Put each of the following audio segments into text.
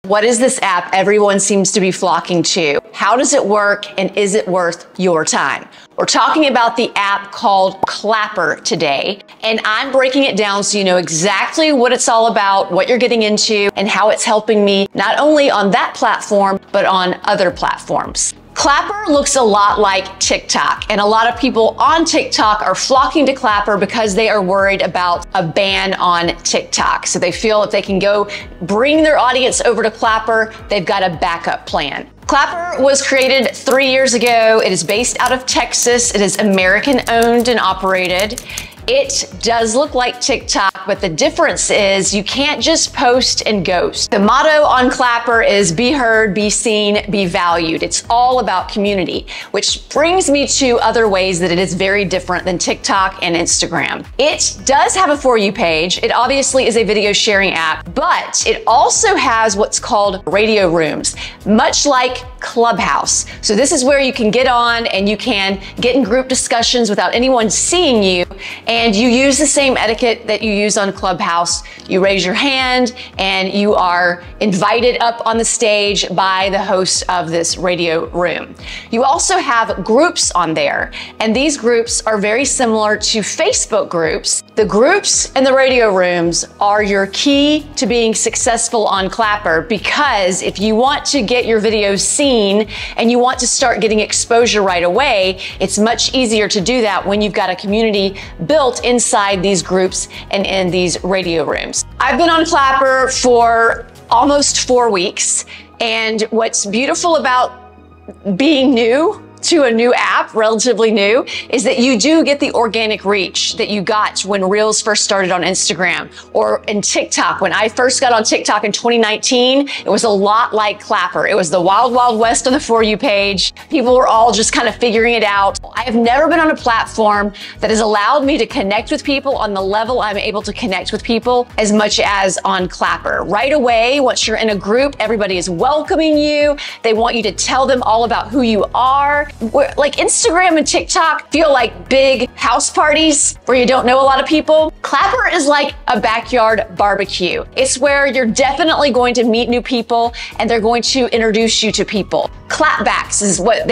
What is this app everyone seems to be flocking to? How does it work, and is it worth your time? We're talking about the app called Clapper today, and I'm breaking it down so you know exactly what it's all about, what you're getting into, and how it's helping me not only on that platform, but on other platforms. Clapper looks a lot like TikTok, and a lot of people on TikTok are flocking to Clapper because they are worried about a ban on TikTok. So they feel if they can go bring their audience over to Clapper, they've got a backup plan. Clapper was created 3 years ago. It is based out of Texas. It is American owned and operated. It does look like TikTok, but the difference is you can't just post and ghost. The motto on Clapper is be heard, be seen, be valued. It's all about community, which brings me to other ways that it is very different than TikTok and Instagram. It does have a For You page. It obviously is a video sharing app, but it also has what's called radio rooms, much like Clubhouse. So this is where you can get on and you can get in group discussions without anyone seeing you. And you use the same etiquette that you use on Clubhouse. You raise your hand and you are invited up on the stage by the host of this radio room. You also have groups on there, and these groups are very similar to Facebook groups. The groups and the radio rooms are your key to being successful on Clapper, because if you want to get your videos seen and you want to start getting exposure right away, it's much easier to do that when you've got a community built inside these groups and in these radio rooms. I've been on Clapper for almost 4 weeks, and what's beautiful about being new to a new app, relatively new, is that you do get the organic reach that you got when Reels first started on Instagram or in TikTok. When I first got on TikTok in 2019, it was a lot like Clapper. It was the wild, wild west on the For You page. People were all just kind of figuring it out. I have never been on a platform that has allowed me to connect with people on the level I'm able to connect with people as much as on Clapper. Right away, once you're in a group, everybody is welcoming you. They want you to tell them all about who you are. Like Instagram and TikTok feel like big house parties where you don't know a lot of people. Clapper is like a backyard barbecue. It's where you're definitely going to meet new people and they're going to introduce you to people. Clapbacks is what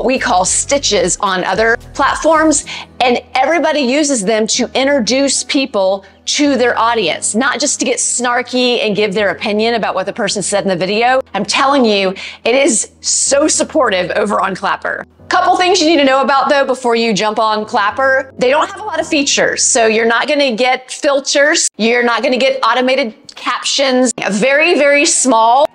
we call stitches on other platforms, and everybody uses them to introduce people to their audience, not just to get snarky and give their opinion about what the person said in the video. I'm telling you, it is so supportive over on Clapper. Couple things you need to know about though before you jump on Clapper. They don't have a lot of features, so you're not gonna get filters. You're not gonna get automated captions, a very, very small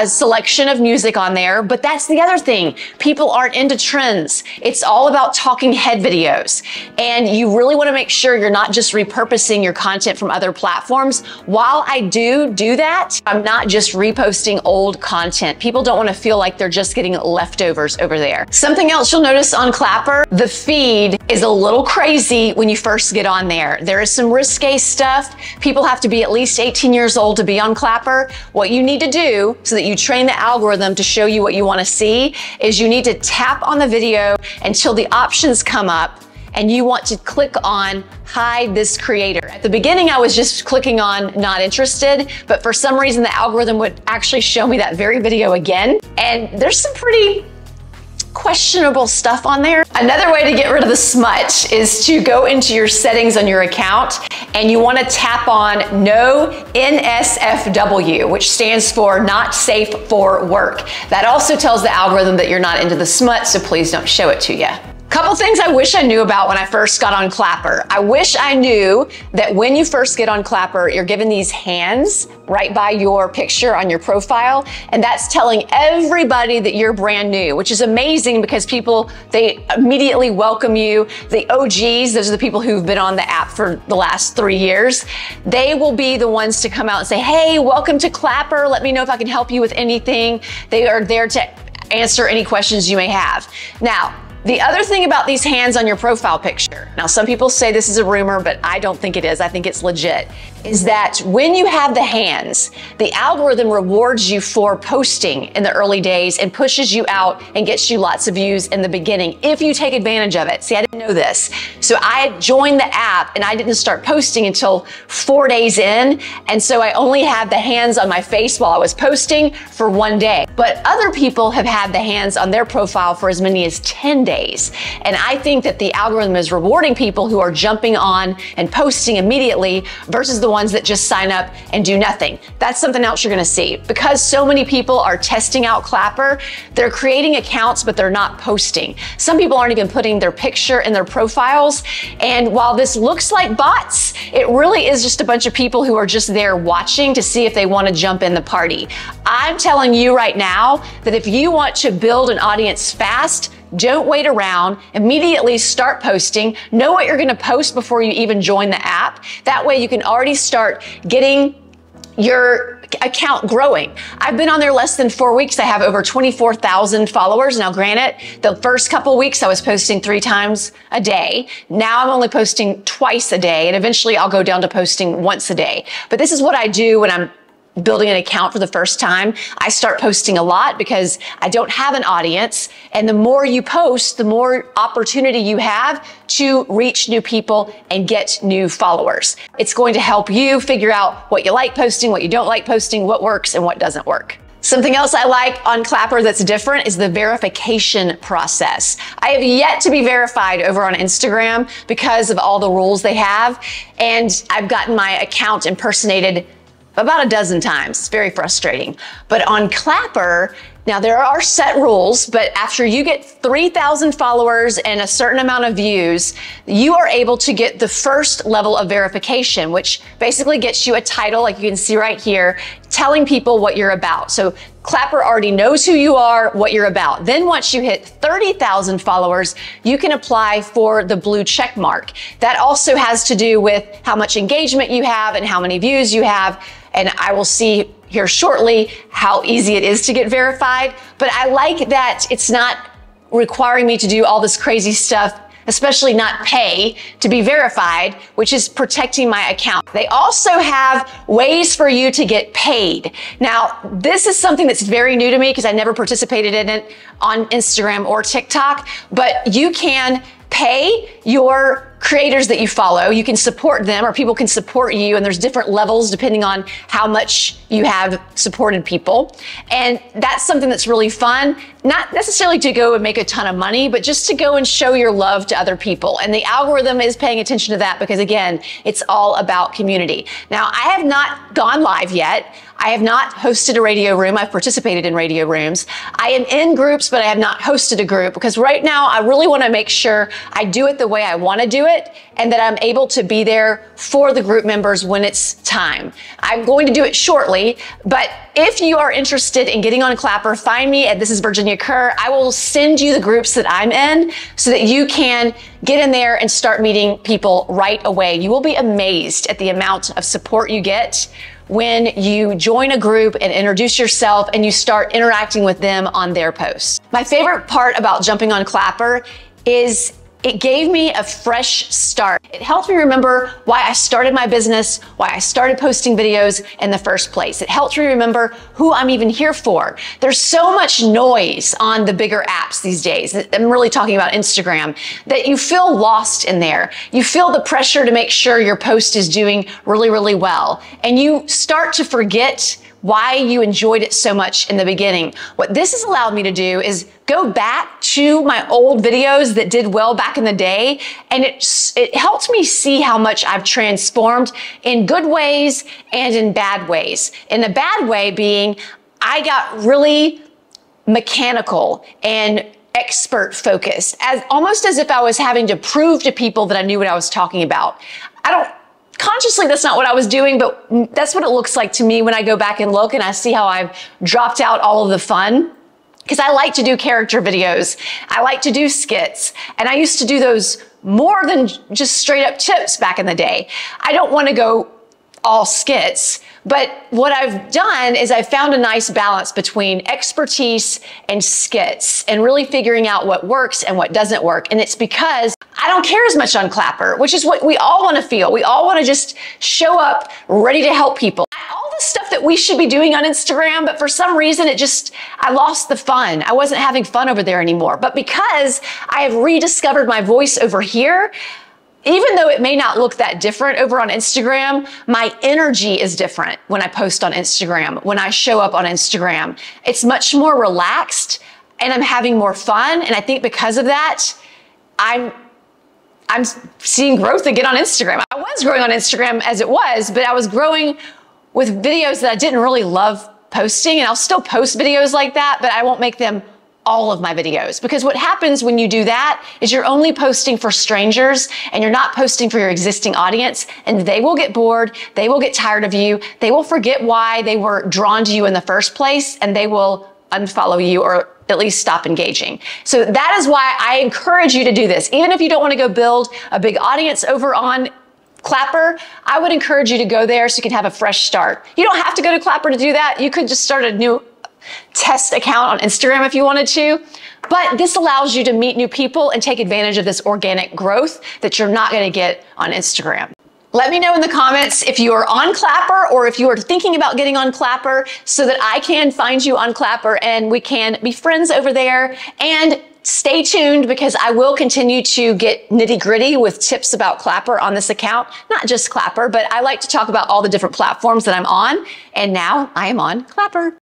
selection of music on there, but that's the other thing. People aren't into trends. It's all about talking head videos, and you really want to make sure you're not just repurposing your content from other platforms. While I do that, I'm not just reposting old content. People don't want to feel like they're just getting leftovers over there. Something else you'll notice on Clapper, the feed is a little crazy when you first get on there. There is some risque stuff. People have to be at least 18 years old to be on Clapper. What you need to do so that you train the algorithm to show you what you want to see is you need to tap on the video until the options come up, and you want to click on hide this creator. At the beginning, I was just clicking on not interested, but for some reason the algorithm would actually show me that very video again. And there's some pretty questionable stuff on there. Another way to get rid of the smut is to go into your settings on your account, and you want to tap on no NSFW, which stands for not safe for work. That also tells the algorithm that you're not into the smut, so please don't show it to you. Couple things I wish I knew about when I first got on Clapper. I wish I knew that when you first get on Clapper, you're given these hands right by your picture on your profile, and that's telling everybody that you're brand new, which is amazing because they immediately welcome you. The OGs, those are the people who've been on the app for the last 3 years, they will be the ones to come out and say, hey, welcome to Clapper. Let me know if I can help you with anything. They are there to answer any questions you may have. Now, the other thing about these hands on your profile picture, now some people say this is a rumor, but I don't think it is. I think it's legit. is that when you have the hands, the algorithm rewards you for posting in the early days and pushes you out and gets you lots of views in the beginning if you take advantage of it. See, I didn't know this. So I joined the app and I didn't start posting until 4 days in. And so I only had the hands on my face while I was posting for 1 day. But other people have had the hands on their profile for as many as 10 days. And I think that the algorithm is rewarding people who are jumping on and posting immediately versus the ones that just sign up and do nothing. That's something else you're gonna see. Because so many people are testing out Clapper, they're creating accounts, but they're not posting. Some people aren't even putting their picture in their profiles. And while this looks like bots, it really is just a bunch of people who are just there watching to see if they want to jump in the party. I'm telling you right now that if you want to build an audience fast, don't wait around, immediately start posting. Know what you're gonna post before you even join the app. That way you can already start getting your account growing. I've been on there less than 4 weeks. I have over 24,000 followers. Now, granted, the first couple weeks I was posting 3 times a day. Now I'm only posting twice a day, and eventually I'll go down to posting once a day. But this is what I do when I'm building an account for the first time. I start posting a lot because I don't have an audience. And the more you post, the more opportunity you have to reach new people and get new followers. It's going to help you figure out what you like posting, what you don't like posting, what works and what doesn't work. Something else I like on Clapper that's different is the verification process. I have yet to be verified over on Instagram because of all the rules they have. And I've gotten my account impersonated about a dozen times. It's very frustrating. But on Clapper, now there are set rules, but after you get 3,000 followers and a certain amount of views, you are able to get the first level of verification, which basically gets you a title, like you can see right here, telling people what you're about. So Clapper already knows who you are, what you're about. Then once you hit 30,000 followers, you can apply for the blue check mark. That also has to do with how much engagement you have and how many views you have. And I will see here shortly how easy it is to get verified. But I like that it's not requiring me to do all this crazy stuff, especially not pay to be verified, which is protecting my account. They also have ways for you to get paid. Now, this is something that's very new to me because I never participated in it on Instagram or TikTok, but you can pay your creators that you follow. You can support them or people can support you, and there's different levels depending on how much you have supported people. And that's something that's really fun, not necessarily to go and make a ton of money, but just to go and show your love to other people. And the algorithm is paying attention to that because, again, it's all about community. Now, I have not gone live yet. I have not hosted a radio room. I've participated in radio rooms. I am in groups, but I have not hosted a group because right now I really want to make sure I do it the way I want to do it and that I'm able to be there for the group members when it's time. I'm going to do it shortly, but if you are interested in getting on Clapper, find me at This Is Virginia Kerr. I will send you the groups that I'm in so that you can get in there and start meeting people right away. You will be amazed at the amount of support you get when you join a group and introduce yourself and you start interacting with them on their posts. My favorite part about jumping on Clapper is it gave me a fresh start. It helped me remember why I started my business, why I started posting videos in the first place. It helped me remember who I'm even here for. There's so much noise on the bigger apps these days. I'm really talking about Instagram, that you feel lost in there. You feel the pressure to make sure your post is doing really, really well. And you start to forget why you enjoyed it so much in the beginning. What this has allowed me to do is go back to my old videos that did well back in the day, and it helped me see how much I've transformed in good ways and in bad ways. In the bad way being, I got really mechanical and expert focused, almost as if I was having to prove to people that I knew what I was talking about. Consciously, that's not what I was doing, but that's what it looks like to me when I go back and look and I see how I've dropped out all of the fun. Because I like to do character videos. I like to do skits. And I used to do those more than just straight up tips back in the day. I don't want to go all skits, But what I've done is I've found a nice balance between expertise and skits and really figuring out what works and what doesn't work. And it's because I don't care as much on Clapper, which is what we all want to feel. We all want to just show up ready to help people. All the stuff that we should be doing on Instagram, but for some reason I lost the fun. I wasn't having fun over there anymore. But because I have rediscovered my voice over here, even though it may not look that different over on Instagram, my energy is different when I post on Instagram, when I show up on Instagram. It's much more relaxed and I'm having more fun. And I think because of that, I'm seeing growth again on Instagram. I was growing on Instagram as it was, but I was growing with videos that I didn't really love posting. And I'll still post videos like that, but I won't make them all of my videos, because what happens when you do that is you're only posting for strangers and you're not posting for your existing audience, and they will get bored. They will get tired of you. They will forget why they were drawn to you in the first place, and they will unfollow you or at least stop engaging. So that is why I encourage you to do this. Even if you don't want to go build a big audience over on Clapper, I would encourage you to go there so you can have a fresh start. You don't have to go to Clapper to do that. You could just start a new test account on Instagram if you wanted to, but this allows you to meet new people and take advantage of this organic growth that you're not going to get on Instagram. Let me know in the comments if you are on Clapper or if you are thinking about getting on Clapper so that I can find you on Clapper and we can be friends over there. And stay tuned, because I will continue to get nitty-gritty with tips about Clapper on this account. Not just Clapper, but I like to talk about all the different platforms that I'm on. And now I am on Clapper.